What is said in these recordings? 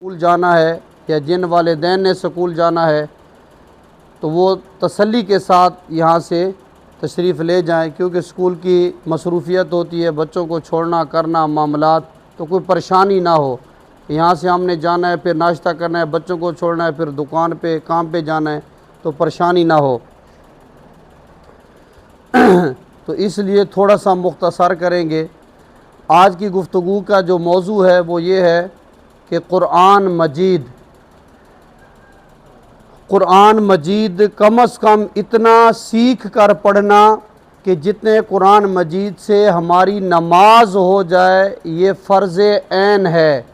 School जाना है या जिन वालिदैन ने स्कूल जाना है तो वो तसल्ली के साथ यहाँ से तशरीफ़ ले जाएं, क्योंकि स्कूल की मसरूफ़ियत होती है, बच्चों को छोड़ना करना मामलात, तो कोई परेशानी ना हो। यहाँ से हमने जाना है, फिर नाश्ता करना है, बच्चों को छोड़ना है, फिर दुकान पे काम पे जाना है, तो परेशानी ना हो। तो इसलिए थोड़ा सा मुख्तसर करेंगे। आज की गुफ्तगू का जो मौजू है वो ये है कि कुरान मजीद कम अज़ कम इतना सीख कर पढ़ना कि जितने कुरान मजीद से हमारी नमाज हो जाए, ये फ़र्ज़ ऐन है।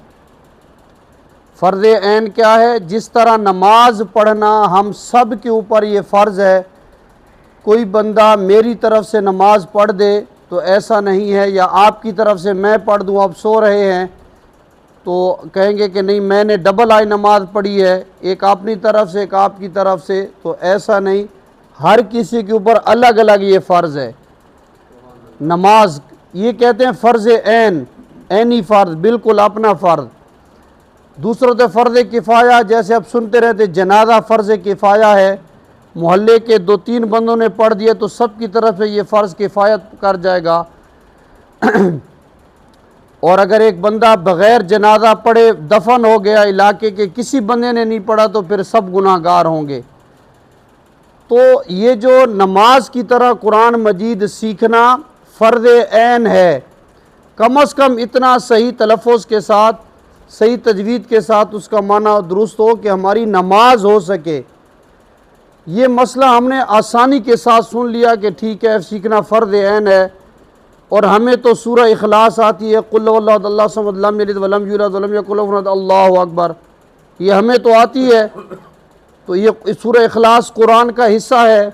फ़र्ज़ ऐन क्या है? जिस तरह नमाज पढ़ना हम सब के ऊपर ये फ़र्ज़ है। कोई बंदा मेरी तरफ से नमाज पढ़ दे तो ऐसा नहीं है, या आपकी तरफ से मैं पढ़ दूँ, आप सो रहे हैं तो कहेंगे कि नहीं मैंने डबल आई नमाज पढ़ी है, एक अपनी तरफ से एक आपकी तरफ से, तो ऐसा नहीं। हर किसी के ऊपर अलग अलग ये फ़र्ज़ है। नमाज ये कहते हैं फ़र्ज़ ऐन, ऐनी फ़र्ज़, बिल्कुल अपना फ़र्ज़। दूसरों से फ़र्ज़ किफ़ाया, जैसे अब सुनते रहते जनाजा फ़र्ज़ किफ़ाया है, मोहल्ले के 2-3 बंदों ने पढ़ दिया तो सब की तरफ से ये फ़र्ज़ किफ़ायत कर जाएगा। और अगर एक बंदा बग़ैर जनाजा पढ़े दफन हो गया, इलाके के किसी बंदे ने नहीं पढ़ा, तो फिर सब गुनाहगार होंगे। तो ये जो नमाज की तरह कुरान मजीद सीखना फ़र्ज़ ऐन है। कम अज़ कम इतना सही तलफ़्फ़ुज़ के साथ, सही तजवीद के साथ उसका माना दुरुस्त हो कि हमारी नमाज हो सके। ये मसला हमने आसानी के साथ सुन लिया कि ठीक है सीखना फ़र्ज़ ऐन है, और हमें तो सूरह इखलास आती है, कुल हुवल्लाहु अल्लाहु समद लम यलिद वलम यूलद वलम यकुल लहू कुफुवन अहद, अल्लाहु अकबर, ये हमें तो आती है। तो ये सूरह इखलास कुरान का हिस्सा है,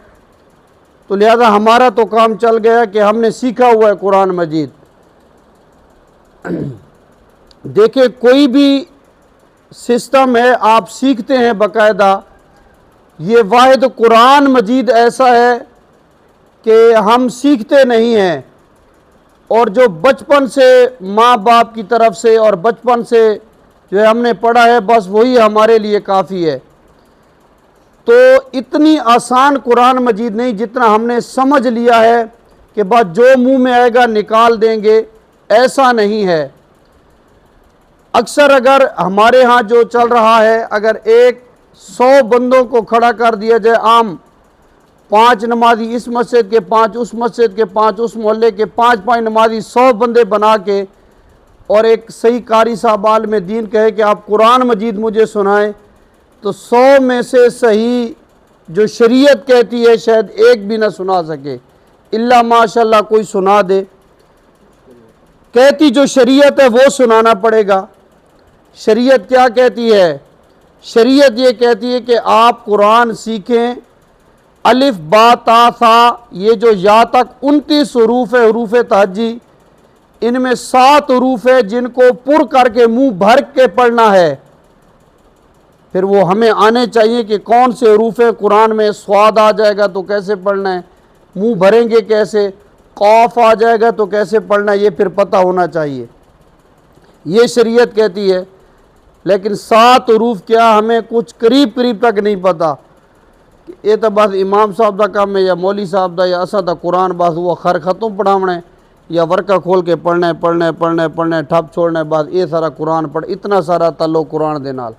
तो लिहाजा हमारा तो काम चल गया कि हमने सीखा हुआ है कुरान मजीद। देखिए कोई भी सिस्टम है आप सीखते हैं बाकायदा, ये वाहिद कुरान मजीद ऐसा है कि हम सीखते नहीं हैं, और जो बचपन से माँ बाप की तरफ से और बचपन से जो है हमने पढ़ा है, बस वही हमारे लिए काफ़ी है। तो इतनी आसान कुरान मजीद नहीं जितना हमने समझ लिया है कि बस जो मुंह में आएगा निकाल देंगे, ऐसा नहीं है। अक्सर अगर हमारे यहाँ जो चल रहा है, अगर 100 बंदों को खड़ा कर दिया जाए, आम 5 नमाजी इस मस्जिद के, 5 उस मस्जिद के, 5 उस मोहल्ले के, 5 नमाजी 100 बंदे बना के, और एक सही कारी साहब आलिम दीन कहे कि आप कुरान मजीद मुझे सुनाएं, तो 100 में से सही जो शरीयत कहती है शायद एक भी ना सुना सके, इल्ला माशाल्लाह कोई सुना दे। कहती जो शरीयत है वो सुनाना पड़ेगा। शरीयत क्या कहती है? शरीयत ये कहती है कि आप कुरान सीखें, अलिफ बा ता सा, ये जो या तक 29 हरूफ है, हरूफ तहज्जी, इनमें 7 हरूफ है जिनको पुर करके मुंह भर के पढ़ना है। फिर वो हमें आने चाहिए कि कौन से हरूफ है। कुरान में स्वाद आ जाएगा तो कैसे पढ़ना है, मुंह भरेंगे कैसे, कौफ आ जाएगा तो कैसे पढ़ना है, ये फिर पता होना चाहिए। ये शरीयत कहती है। लेकिन 7 हरूफ क्या, हमें कुछ करीब करीब तक नहीं पता। ये तो बस इमाम साहब का काम है या मौली साहब का, या असा था कुरान बस वो खर ख़त्म पढ़ावना है, या वर्का खोल के पढ़ना ठप छोड़ना है, बस ये सारा कुरान पढ़। इतना सारा ताल्लुक कुरान दे नाल,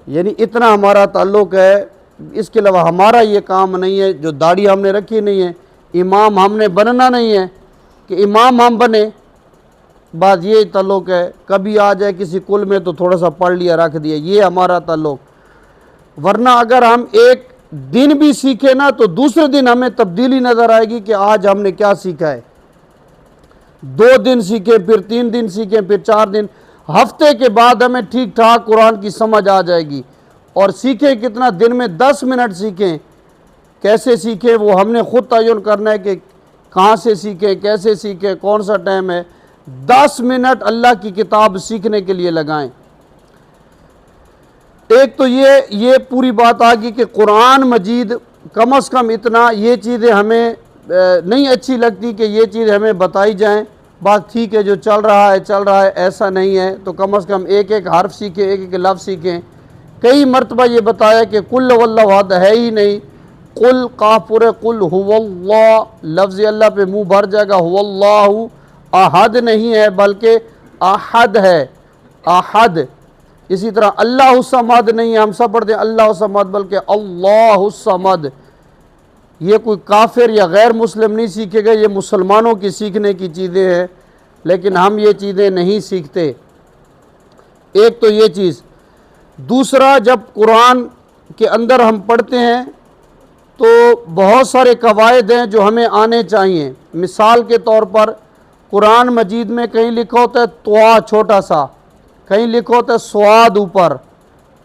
यानी इतना हमारा ताल्लुक है। इसके अलावा हमारा ये काम नहीं है, जो दाढ़ी हमने रखी नहीं है, इमाम हमने बनना नहीं है कि इमाम हम बने, बस ये ताल्लुक है। कभी आ जाए किसी कुल में तो थोड़ा सा पढ़ लिया रख दिया, ये हमारा ताल्लुक। वरना अगर हम एक दिन भी सीखे ना तो दूसरे दिन हमें तब्दीली नज़र आएगी कि आज हमने क्या सीखा है। 2 दिन सीखे, फिर 3 दिन सीखे, फिर 4 दिन, हफ्ते के बाद हमें ठीक ठाक कुरान की समझ आ जाएगी। और सीखें कितना, दिन में 10 मिनट सीखें। कैसे सीखें वो हमने ख़ुद तयन करना है कि कहाँ से सीखें, कैसे सीखें, कौन सा टाइम है। 10 मिनट अल्लाह की किताब सीखने के लिए लगाएं। एक तो ये पूरी बात आ गई कि कुरान मजीद कम अज़ कम इतना, ये चीज़ें हमें नहीं अच्छी लगती कि ये चीज़ हमें बताई जाएं, बात ठीक है, जो चल रहा है, ऐसा नहीं है। तो कम से कम एक एक हर्फ सीखें, एक एक लफ्ज़ सीखें। कई मरतबा ये बताया कि कुल वल्लाह अहद है ही नहीं, कुल काफुर कुल हुवल्लाह, लफ्ज़ अल्लाह पे मुंह भर जाएगा। हुवल्लाहु अहद नहीं है बल्कि अहद है, अहद। इसी तरह अल्लाहु समद नहीं है, हम सब पढ़ते हैं अल्लाहु समद बल्कि अल्लाहु समद। ये कोई काफिर या गैर मुस्लिम नहीं सीखेगा, ये मुसलमानों की सीखने की चीज़ें हैं, लेकिन हम ये चीज़ें नहीं सीखते। एक तो ये चीज़। दूसरा, जब कुरान के अंदर हम पढ़ते हैं तो बहुत सारे कवायद हैं जो हमें आने चाहिए। मिसाल के तौर पर कुरान मजीद में कहीं लिखा होता है त्वा छोटा सा, कहीं लिखा होता है स्वाद ऊपर,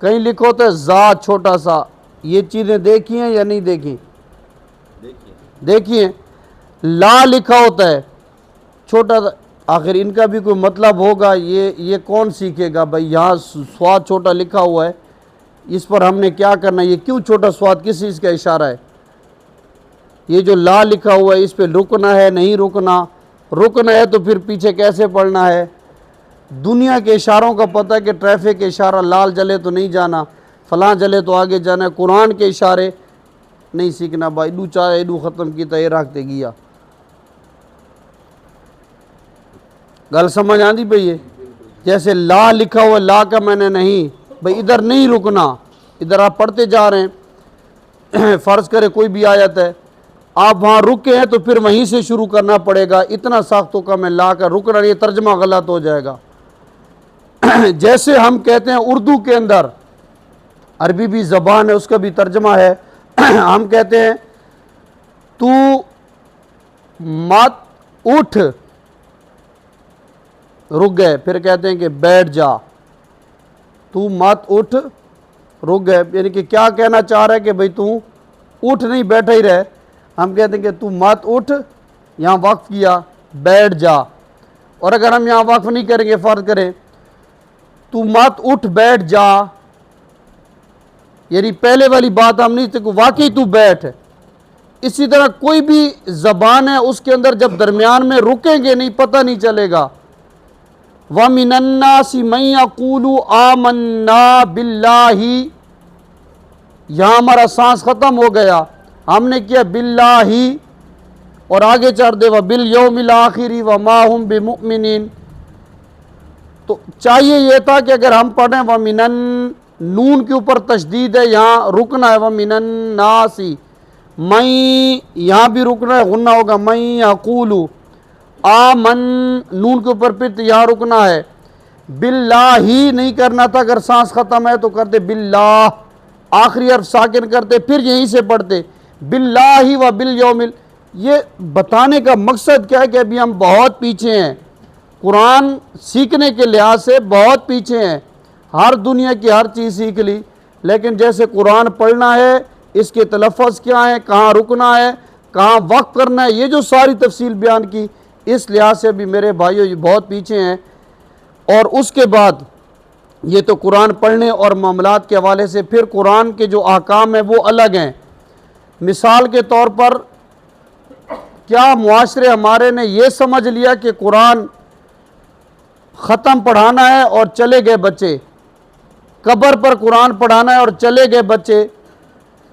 कहीं लिखा होता है जा छोटा सा। ये चीज़ें देखी हैं या नहीं देखी? देखिए, ला लिखा होता है छोटा सा, आखिर इनका भी कोई मतलब होगा? ये कौन सीखेगा भाई? यहाँ स्वाद छोटा लिखा हुआ है, इस पर हमने क्या करना? ये क्यों छोटा स्वाद, किस चीज़ का इशारा है? ये जो ला लिखा हुआ है, इस पे रुकना है नहीं रुकना? रुकना है तो फिर पीछे कैसे पढ़ना है? दुनिया के इशारों का पता है कि ट्रैफिक के इशारा, लाल जले तो नहीं जाना, फलां जले तो आगे जाना है। कुरान के इशारे नहीं सीखना भाई। एडू चाहे एडू ख़त्म की तो ये रखते गया। गल समझ आती भाई? ये जैसे ला लिखा हुआ, ला का मैंने नहीं भाई, इधर नहीं रुकना, इधर आप पढ़ते जा रहे हैं। फ़र्ज़ करे कोई भी आयत है, आप वहाँ रुके हैं तो फिर वहीं से शुरू करना पड़ेगा। इतना साख्तों का मैं ला कर रुकना, ये तर्जमा गलत हो जाएगा। जैसे हम कहते हैं उर्दू के अंदर, अरबी भी ज़बान है, उसका भी तर्जमा है। हम कहते हैं तू मत उठ, रुक गए, फिर कहते हैं कि बैठ जा। तू मत उठ, रुक गए, यानी कि क्या कहना चाह रहा है कि भाई तू उठ नहीं, बैठा ही रहे। हम कहते हैं कि तू मत उठ, यहाँ वक्फ किया, बैठ जा। और अगर हम यहाँ वक्फ नहीं करेंगे, फ़र्ज करें तू मत उठ बैठ जा, यानी पहले वाली बात हम नहीं, तो वाकई तू बैठ। इसी तरह कोई भी ज़बान है, उसके अंदर जब दरमियान में रुकेंगे नहीं, पता नहीं चलेगा। व मिनन्नासी मन यक़ूलु आमन्ना बिल्लाही, यहाँ हमारा सांस ख़त्म हो गया, हमने किया बिल्लाही और आगे चढ़ दे व बिल यौमिल आखिरी व मा हुम बिमुमिनीन। तो चाहिए यह था कि अगर हम पढ़ें व मिनन, नून के ऊपर तशदीद है, यहाँ रुकना है। व मिनन नासी, मई यहाँ भी रुकना है, गुन्ना होगा मई यक़ूलु। आमन, नून के ऊपर फिर यहाँ रुकना है। बिल्लाही नहीं करना था, अगर सांस ख़त्म है तो करते बिल्लाह, आखिरी हर्फ साकिन करते, फिर यहीं से पढ़ते बिल्लाही व बिल यौमिल। ये बताने का मकसद क्या है कि अभी हम बहुत पीछे हैं, कुरान सीखने के लिहाज से बहुत पीछे हैं। हर दुनिया की हर चीज़ सीख ली, लेकिन जैसे कुरान पढ़ना है, इसके तलफ़्फ़ुज़ क्या है, कहाँ रुकना है, कहाँ वक्त करना है, ये जो सारी तफसील बयान की, इस लिहाज से भी मेरे भाइयों ये बहुत पीछे हैं। और उसके बाद ये तो कुरान पढ़ने और मामलात के हवाले से, फिर कुरान के जो अहकाम हैं वो अलग हैं। मिसाल के तौर पर, क्या मुआशरे हमारे ने ये समझ लिया कि कुरान ख़त्म पढ़ाना है और चले गए बच्चे, कब्र पर कुरान पढ़ाना है और चले गए बच्चे?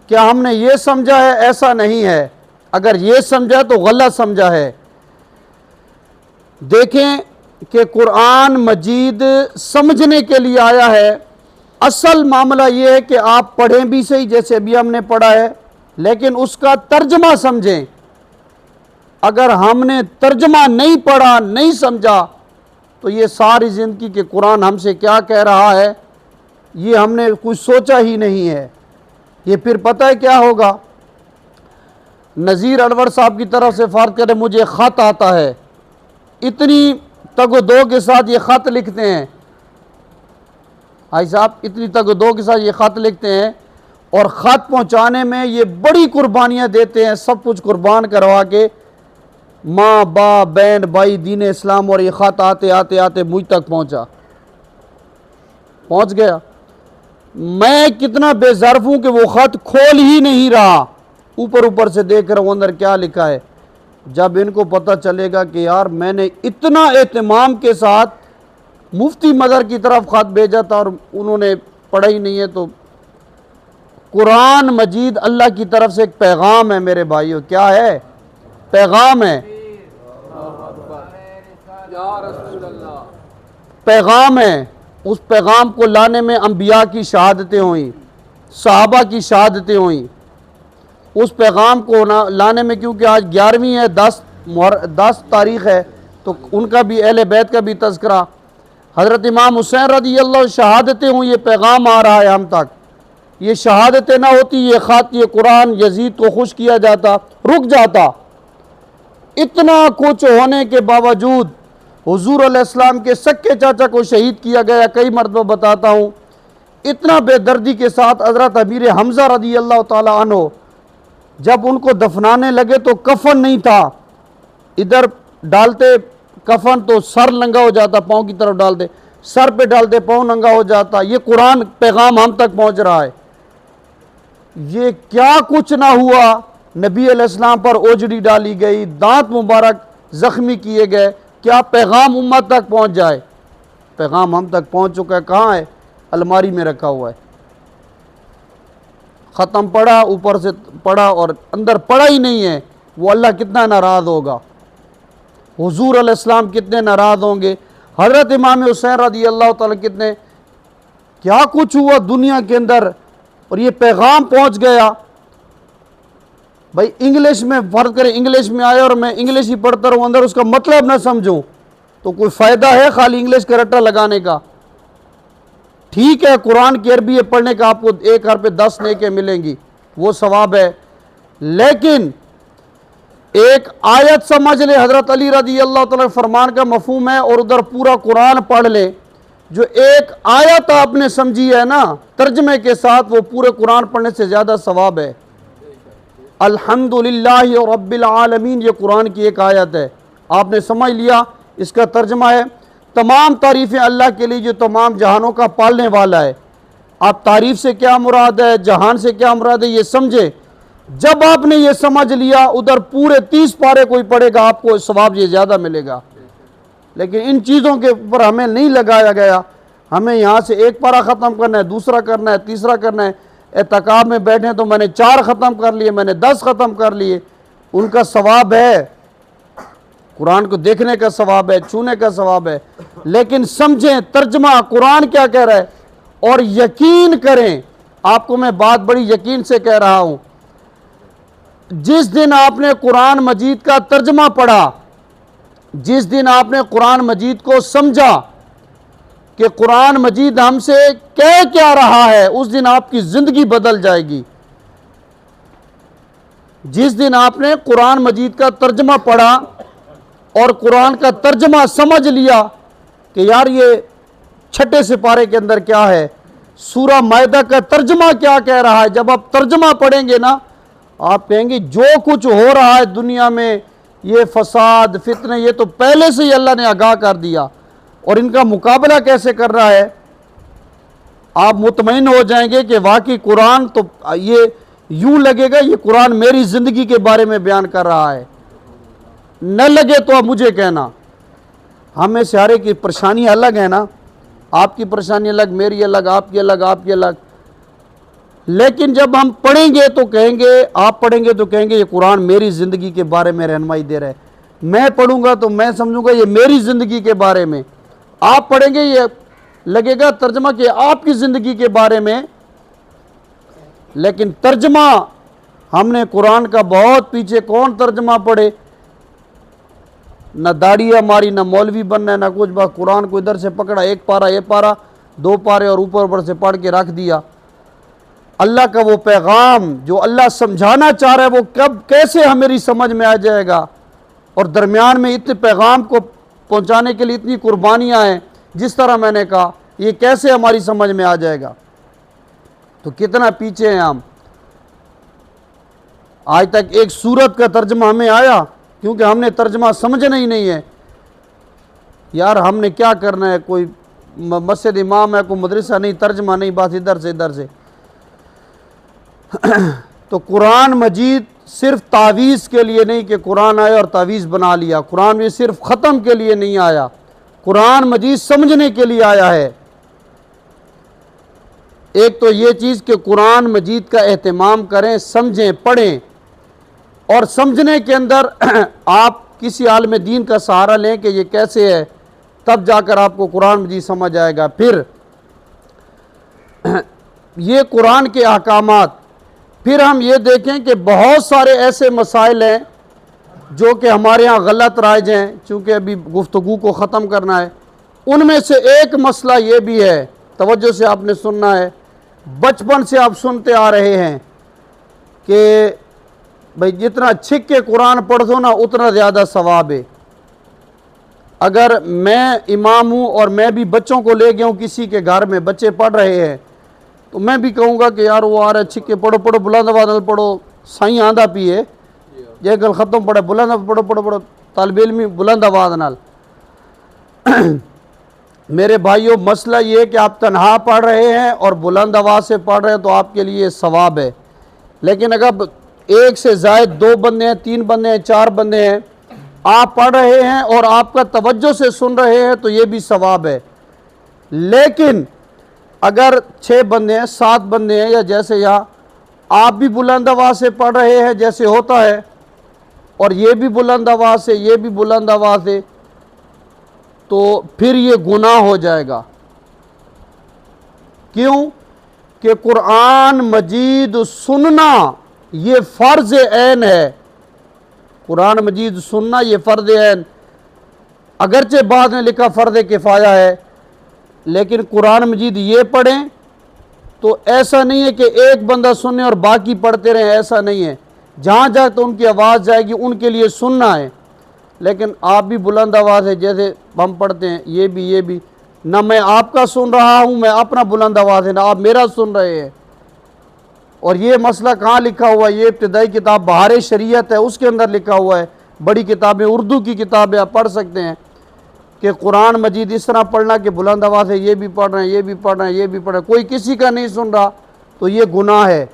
क्या हमने ये समझा है? ऐसा नहीं है। अगर ये समझा तो गलत समझा है। देखें कि कुरान मजीद समझने के लिए आया है। असल मामला ये है कि आप पढ़ें भी सही, जैसे अभी हमने पढ़ा है, लेकिन उसका तर्जमा समझें। अगर हमने तर्जमा नहीं पढ़ा, नहीं समझा, तो ये सारी ज़िंदगी के कुरान हमसे क्या कह रहा है, ये हमने कुछ सोचा ही नहीं है। ये फिर पता है क्या होगा? नज़ीर अनवर साहब की तरफ से फ़र्ज़ करें मुझे ख़त आता है, इतनी तगदो के साथ ये ख़त लिखते हैं, भाई साहब इतनी तगदो के साथ ये ख़त लिखते हैं, और ख़त पहुँचाने में ये बड़ी कुर्बानियाँ देते हैं, सब कुछ कुर्बान करवा के, माँ बाप बहन भाई दीन इस्लाम, और ये ख़त आते आते आते मुझ तक पहुँच गया। मैं कितना बेज़र्फ़ हूँ कि वो ख़त खोल ही नहीं रहा, ऊपर ऊपर से देख रहा हूँ अंदर क्या लिखा है। जब इनको पता चलेगा कि यार मैंने इतना एहतमाम के साथ मुफ्ती मदर की तरफ ख़त भेजा था और उन्होंने पढ़ा ही नहीं है, तो कुरान मजीद अल्लाह की तरफ से एक पैगाम है मेरे भाइयों। क्या है? पैगाम है, पैगाम है। उस पैगाम को लाने में अंबिया की शहादतें हुई, सहाबा की शहादतें हुई। उस पैगाम को लाने में, क्योंकि आज 11वीं है, 10 तारीख़ है, तो उनका भी, अहले बैत का भी तज़किरा, हज़रत इमाम हुसैन रज़ी अल्लाह शहादतें हुई, ये पैगाम आ रहा है हम तक। ये शहादतें ना होती, ये ख़त, ये कुरान यजीद को खुश किया जाता, रुक जाता। इतना कुछ होने के बावजूद हुजूर अलैहिस्सलाम के सक्के चाचा को शहीद किया गया। कई मरतबा बताता हूँ, इतना बेदर्दी के साथ हज़रत अमीर हमज़ा रज़ी अल्लाह ताला अन्हो जब उनको दफनाने लगे तो कफन नहीं था, इधर डालते कफन तो सर नंगा हो जाता, पाँव की तरफ डालते, सर पे डालते पाँव नंगा हो जाता। ये कुरान पैगाम हम तक पहुँच रहा है। ये क्या कुछ ना हुआ, नबी अलैहिस्सलाम पर ओजड़ी डाली गई, दांत मुबारक ज़ख्मी किए गए, क्या पैगाम उम्मत तक पहुँच जाए? पैगाम हम तक पहुँच चुका है। कहाँ है? अलमारी में रखा हुआ है। ख़त्म पढ़ा, ऊपर से पढ़ा और अंदर पढ़ा ही नहीं है, वो अल्लाह कितना नाराज़ होगा, हुजूर अलैहिस्सलाम कितने नाराज़ होंगे, हज़रत इमाम हुसैन रज़ी अल्लाह ताला कितने, क्या कुछ हुआ दुनिया के अंदर, और ये पैगाम पहुंच गया। भाई इंग्लिश में फ़र्ज करें, इंग्लिश में आया और मैं इंग्लिश ही पढ़ता रहूँ, अंदर उसका मतलब ना समझूं, तो कोई फ़ायदा है खाली इंग्लिश का रट्टा लगाने का? ठीक है, कुरान की अरबी पढ़ने का आपको 1 हर पे 10 नेके मिलेंगी, वो सवाब है, लेकिन एक आयत समझ ले, हज़रत अली रज़ी अल्लाह ताला फरमान का मफहूम है, और उधर पूरा कुरान पढ़ ले। जो एक आयत आपने समझी है ना तर्जमे के साथ, वो पूरे कुरान पढ़ने से ज़्यादा सवाब है। अल्हम्दुलिल्लाहि रब्बिल आलमीन, ये कुरान की एक आयत है, आपने समझ लिया, इसका तर्जमा है तमाम तारीफ़ें अल्लाह के लिए जो तमाम जहानों का पालने वाला है। आप तारीफ़ से क्या मुराद है, जहान से क्या मुराद है, ये समझे। जब आपने ये समझ लिया, उधर पूरे 30 पारे कोई पढ़ेगा, आपको सवाब ये ज़्यादा मिलेगा। लेकिन इन चीज़ों के ऊपर हमें नहीं लगाया गया। हमें यहाँ से 1 पारा ख़त्म करना है, दूसरा करना है, तीसरा करना है। एतकाब में बैठे तो मैंने 4 ख़त्म कर लिए, मैंने 10 ख़त्म कर लिए, उनका सवाब है, कुरान को देखने का सवाब है, छूने का सवाब है। लेकिन समझें तर्जमा कुरान क्या कह रहा है, और यकीन करें, आपको मैं बात बड़ी यकीन से कह रहा हूँ, जिस दिन आपने कुरान मजीद का तर्जमा पढ़ा, जिस दिन आपने कुरान मजीद को समझा कि कुरान मजीद हमसे कह क्या रहा है, उस दिन आपकी ज़िंदगी बदल जाएगी। जिस दिन आपने कुरान मजीद का तर्जमा पढ़ा और कुरान का तर्जमा समझ लिया कि यार ये 6ठे सिपारे के अंदर क्या है, सूरा मायदा का तर्जमा क्या कह रहा है, जब आप तर्जमा पढ़ेंगे ना, आप कहेंगे जो कुछ हो रहा है दुनिया में, ये फसाद फितने, ये तो पहले से ही अल्लाह ने आगाह कर दिया, और इनका मुकाबला कैसे कर रहा है। आप मुतमईन हो जाएंगे कि वाकई कुरान तो, ये यूं लगेगा ये कुरान मेरी ज़िंदगी के बारे में बयान कर रहा है। न लगे तो आप मुझे कहना, हमें सारे की परेशानी अलग है ना, आपकी परेशानी अलग, मेरी अलग, आपकी अलग, आपकी अलग। लेकिन जब हम पढ़ेंगे तो कहेंगे, आप पढ़ेंगे तो कहेंगे ये कुरान मेरी ज़िंदगी के बारे में रहनुमाई दे रहा है। मैं पढ़ूंगा तो मैं समझूंगा ये मेरी ज़िंदगी के बारे में। आप पढ़ेंगे ये लगेगा तर्जमा कि आपकी ज़िंदगी के बारे में। लेकिन तर्जमा हमने कुरान का बहुत पीछे, कौन तर्जमा पढ़े, न दाढ़ी हमारी, न मौलवी बनना है, न कुछ, बस कुरान को इधर से पकड़ा, 1 पारा, 1 पारा, 2 पारे और ऊपर ऊपर से पढ़ के रख दिया। अल्लाह का वो पैगाम जो अल्लाह समझाना चाह रहा है, वो कब कैसे हमारी समझ में आ जाएगा। और दरमियान में इतने पैगाम को पहुंचाने के लिए इतनी कुर्बानियां हैं, जिस तरह मैंने कहा, ये कैसे हमारी समझ में आ जाएगा। तो कितना पीछे हैं हम। आज तक एक सूरत का तर्जमा हमें आया, क्योंकि हमने तर्जमा समझना ही नहीं है। यार हमने क्या करना है, कोई मस्जिद इमाम है, कोई मदरसा नहीं, तर्जमा नहीं, बस इधर से इधर से। तो कुरान मजीद सिर्फ तावीज़ के लिए नहीं कि कुरान आया और तावीज़ बना लिया। कुरान भी सिर्फ ख़त्म के लिए नहीं आया, कुरान मजीद समझने के लिए आया है। एक तो ये चीज़ कि कुरान मजीद का एहतमाम करें, समझें, पढ़ें, और समझने के अंदर आप किसी आलिम दीन का सहारा लें कि ये कैसे है, तब जाकर आपको कुरान मजीद समझ आएगा। फिर ये कुरान के अहकामात, फिर हम ये देखें कि बहुत सारे ऐसे मसाइल हैं जो कि हमारे यहाँ गलत राइज हैं, चूँकि अभी गुफ्तगू को ख़त्म करना है। उनमें से एक मसला ये भी है, तवज्जो से आपने सुनना है, बचपन से आप सुनते आ रहे हैं कि भाई जितना छिक के कुरान पढ़ दो ना उतना ज़्यादा सवाब है। अगर मैं इमाम हूँ और मैं भी बच्चों को ले गया हूँ किसी के घर में, बच्चे पढ़ रहे हैं, तो मैं भी कहूँगा कि यार वो आ रहा है, छिक के पढ़ो पढ़ो, बुलंद आवाज़ में पढ़ो, साईं आंदा पिए, ये गल ख़त्म पढ़े, बुलंद पढ़ो पढ़ो पढ़ो, तालिब इल्मी बुलंद आवाज़ नाल। मेरे भाइयों, मसला ये कि आप तन्हा पढ़ रहे हैं और बुलंद आवाज़ से पढ़ रहे हैं तो आपके लिए सवाब है। लेकिन अगर एक से ज़ायद 2 बंदे हैं, 3 बंदे हैं, 4 बंदे हैं, आप पढ़ रहे हैं और आपका तवज्जो से सुन रहे हैं तो ये भी सवाब है। लेकिन अगर 6 बंदे हैं, 7 बंदे हैं, या जैसे यहाँ आप भी बुलंद आवाज़ से पढ़ रहे हैं जैसे होता है, और ये भी बुलंद आवाज़ से, ये भी बुलंद आवाज़ से, तो फिर ये गुनाह हो जाएगा। क्यों? कि कुरान मजीद सुनना ये फ़र्ज़ ऐन है। कुरान मजीद सुनना ये फ़र्ज़ ऐन, अगरचे बाद में लिखा फ़र्ज़ किफ़ाया है, लेकिन कुरान मजीद ये पढ़ें तो ऐसा नहीं है कि एक बंदा सुने और बाकी पढ़ते रहें, ऐसा नहीं है। जहाँ जाए तो उनकी आवाज़ जाएगी, उनके लिए सुनना है। लेकिन आप भी बुलंद आवाज़ है जैसे हम पढ़ते हैं, ये भी ना मैं आपका सुन रहा हूँ, मैं अपना बुलंद आवाज़ है, ना आप मेरा सुन रहे हैं। और ये मसला कहाँ लिखा हुआ है? ये इब्तिदाई किताब बहार शरीयत है, उसके अंदर लिखा हुआ है। बड़ी किताबें, उर्दू की किताबें आप पढ़ सकते हैं कि कुरान मजीद इस तरह पढ़ना कि बुलंद आवाज़ है, ये भी पढ़ रहे हैं, ये भी पढ़ रहे हैं, ये भी पढ़ रहे हैं, कोई किसी का नहीं सुन रहा, तो ये गुनाह है।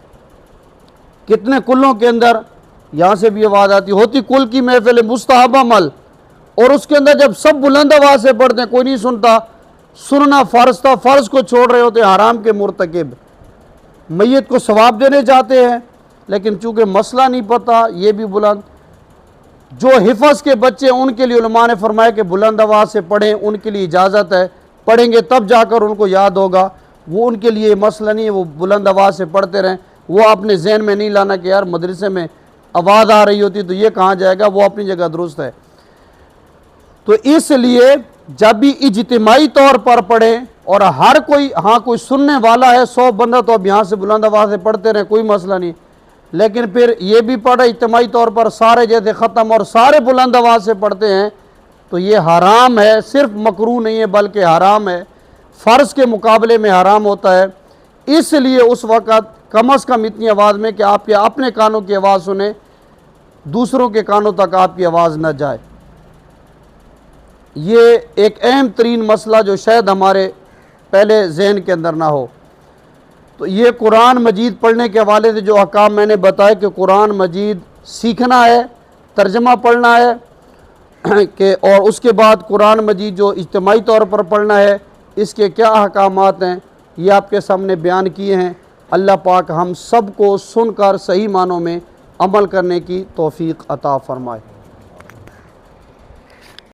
कितने कुल्लों के अंदर यहाँ से भी आवाज़ आती होती, कुल की महफिल मुस्तहब अमल, और उसके अंदर जब सब बुलंद आवाज़ से पढ़ते हैं कोई नहीं सुनता। सुनना फ़र्ज़ था, फ़र्ज़ को छोड़ रहे होते, हराम के मुर्तकिब। मैयत को सवाब देने जाते हैं, लेकिन चूँकि मसला नहीं पता, ये भी बुलंद। जो हिफ़्ज़ के बच्चे उनके लिए उलमा ने फरमाया कि बुलंद आवाज़ से पढ़ें, उनके लिए इजाज़त है, पढ़ेंगे तब जाकर उनको याद होगा। वो उनके लिए मसला नहीं है, वो बुलंद आवाज़ से पढ़ते रहें। वो अपने जहन में नहीं लाना कि यार मदरसे में आवाज़ आ रही होती तो ये कहाँ जाएगा, वो अपनी जगह दुरुस्त है। तो इसलिए जब भी इज्तिमाई तौर पर पढ़ें, और हर कोई, हाँ कोई सुनने वाला है 100 बंदा, तो अब यहाँ से बुलंद आवाज़ से पढ़ते रहें, कोई मसला नहीं। लेकिन फिर ये भी पढ़े इज्तिमाई तौर पर सारे जैसे ख़त्म और सारे बुलंद आवाज़ से पढ़ते हैं, तो ये हराम है। सिर्फ मकरूह नहीं है बल्कि हराम है, फ़र्ज़ के मुकाबले में हराम होता है। इसलिए उस वक़्त कम अज़ कम इतनी आवाज़ में कि आपके अपने कानों की आवाज़ सुने, दूसरों के कानों तक आपकी आवाज़ न जाए। ये एक अहम तरीन मसला जो शायद हमारे पहले जहन के अंदर ना हो। तो ये कुरान मजीद पढ़ने के हवाले से जो अहकाम मैंने बताया कि कुरान मजीद सीखना है, तर्जमा पढ़ना है कि, और उसके बाद कुरान मजीद जो इज्तिमाई तौर पर पढ़ना है, इसके क्या अहकामात हैं ये आपके सामने बयान किए हैं। अल्लाह पाक हम सब को सुनकर सही मानों में अमल करने की तौफीक अता फ़रमाए।